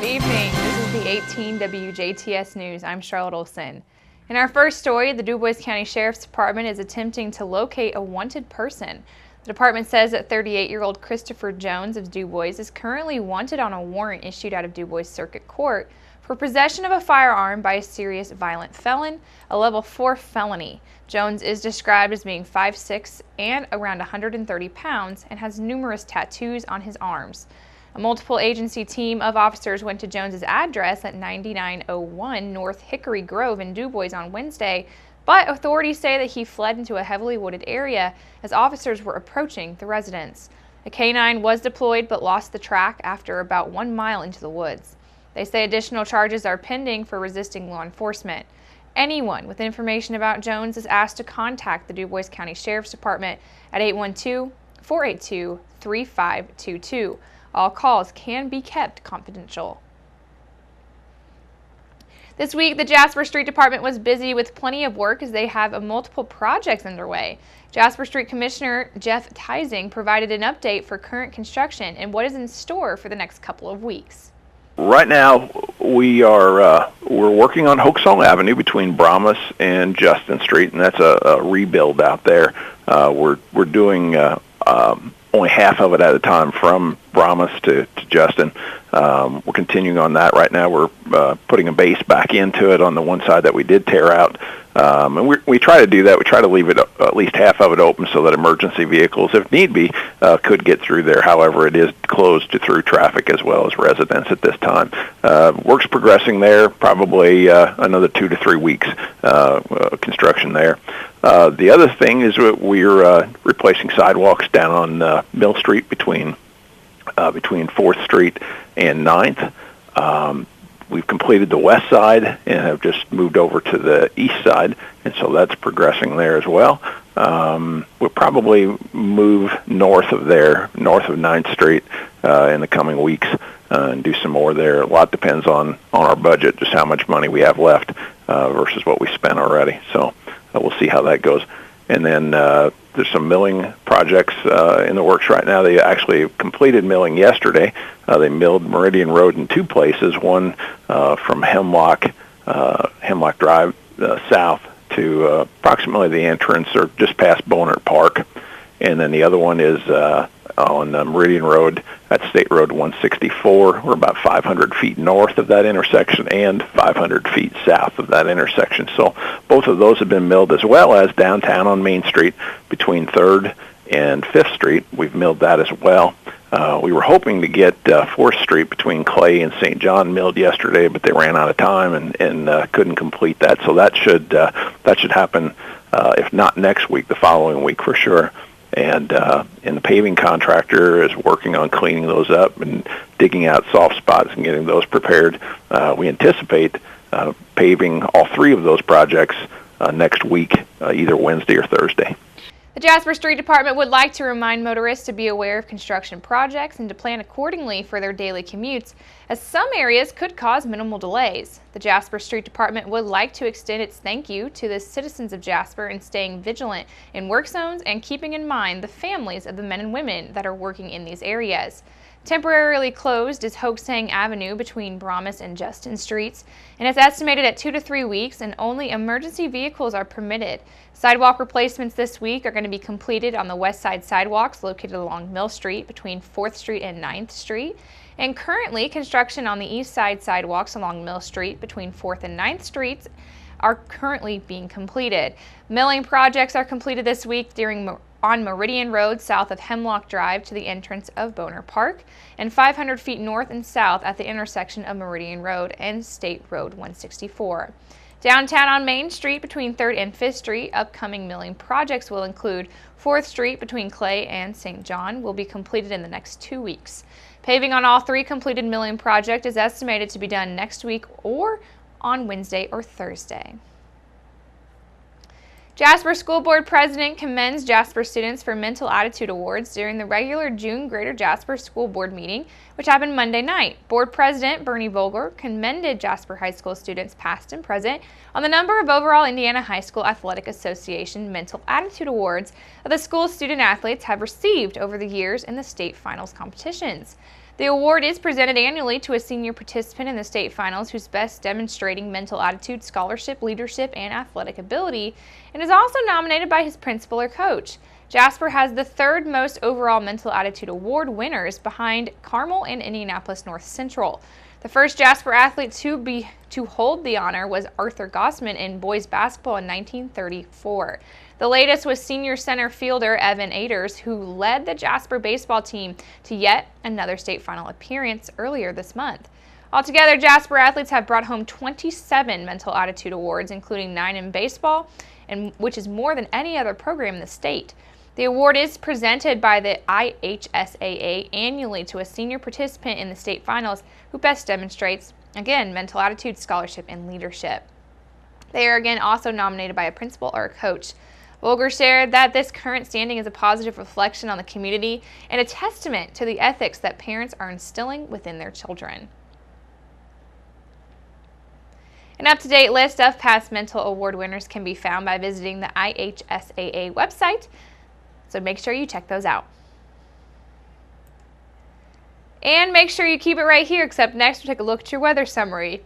Good evening. This is the 18 WJTS News. I'm Charlotte Olson. In our first story, the Du Bois County Sheriff's Department is attempting to locate a wanted person. The department says that 38-year-old Christopher Jones of Du Bois is currently wanted on a warrant issued out of Du Bois Circuit Court for possession of a firearm by a serious violent felon, a level 4 felony. Jones is described as being 5'6" and around 130 pounds and has numerous tattoos on his arms. A multiple agency team of officers went to Jones's address at 9901 North Hickory Grove in Du Bois on Wednesday, but authorities say that he fled into a heavily wooded area as officers were approaching the residence. A K-9 was deployed but lost the track after about 1 mile into the woods. They say additional charges are pending for resisting law enforcement. Anyone with information about Jones is asked to contact the Du Bois County Sheriff's Department at 812-482-3522. All calls can be kept confidential. This week, the Jasper Street Department was busy with plenty of work as they have multiple projects underway. Jasper Street Commissioner Jeff Teising provided an update for current construction and what is in store for the next couple of weeks. Right now, we're working on Hoaxall Avenue between Brahmas and Justin Street, and that's a rebuild out there. We're doing only half of it at a time from Brahmas to Justin. We're continuing on that right now. We're putting a base back into it on the one side that we did tear out. And we try to do that. We try to leave it at least half of it open so that emergency vehicles, if need be, could get through there. However, it is closed to through traffic as well as residents at this time. Work's progressing there, probably another 2 to 3 weeks construction there. The other thing is we're replacing sidewalks down on Mill Street between 4th Street and 9th. We've completed the west side and have just moved over to the east side, and so that's progressing there as well. We'll probably move north of 9th Street in the coming weeks and do some more there. A lot depends on our budget, just how much money we have left versus what we spent already. So we'll see how that goes. And then there's some milling projects in the works right now. They actually completed milling yesterday. They milled Meridian Road in 2 places, one from Hemlock Drive south to approximately the entrance or just past Bonert Park. And then the other one is on Meridian Road at State Road 164. We're about 500 feet north of that intersection and 500 feet south of that intersection. So both of those have been milled, as well as downtown on Main Street between 3rd and 5th Street. We've milled that as well. We were hoping to get 4th Street between Clay and St. John milled yesterday, but they ran out of time and couldn't complete that. So that should happen, if not next week, the following week for sure. And the paving contractor is working on cleaning those up and digging out soft spots and getting those prepared. We anticipate paving all 3 of those projects next week, either Wednesday or Thursday. The Jasper Street Department would like to remind motorists to be aware of construction projects and to plan accordingly for their daily commutes, as some areas could cause minimal delays. The Jasper Street Department would like to extend its thank you to the citizens of Jasper in staying vigilant in work zones and keeping in mind the families of the men and women that are working in these areas. Temporarily closed is Hoaxall Avenue between Brahmas and Justin Streets, and it's estimated at 2 to 3 weeks, and only emergency vehicles are permitted. Sidewalk replacements this week are going to be completed on the west side sidewalks located along Mill Street between 4th Street and 9th Street. And currently, construction on the east side sidewalks along Mill Street between 4th and 9th Streets are currently being completed. Milling projects are completed this week on Meridian Road south of Hemlock Drive to the entrance of Bonert Park, and 500 feet north and south at the intersection of Meridian Road and State Road 164. Downtown on Main Street between 3rd and 5th Street, upcoming milling projects will include 4th Street between Clay and St. John will be completed in the next 2 weeks. Paving on all 3 completed milling projects is estimated to be done next week or on Wednesday or Thursday. Jasper School Board President commends Jasper students for Mental Attitude Awards during the regular June Greater Jasper School Board meeting, which happened Monday night. Board President Bernie Vogler commended Jasper High School students past and present on the number of overall Indiana High School Athletic Association Mental Attitude Awards that the school's student athletes have received over the years in the state finals competitions. The award is presented annually to a senior participant in the state finals who's best demonstrating mental attitude, scholarship, leadership, and athletic ability, and is also nominated by his principal or coach. Jasper has the third most overall mental attitude award winners behind Carmel and Indianapolis North Central. The first Jasper athlete to hold the honor was Arthur Gossman in boys basketball in 1934. The latest was senior center fielder Evan Aders, who led the Jasper baseball team to yet another state final appearance earlier this month. Altogether, Jasper athletes have brought home 27 mental attitude awards, including 9 in baseball, which is more than any other program in the state. The award is presented by the IHSAA annually to a senior participant in the state finals who best demonstrates, again, mental attitude, scholarship, and leadership. They are again also nominated by a principal or a coach. Volger shared that this current standing is a positive reflection on the community and a testament to the ethics that parents are instilling within their children. An up-to-date list of past mental award winners can be found by visiting the IHSAA website, so make sure you check those out. And make sure you keep it right here, except next we'll take a look at your weather summary.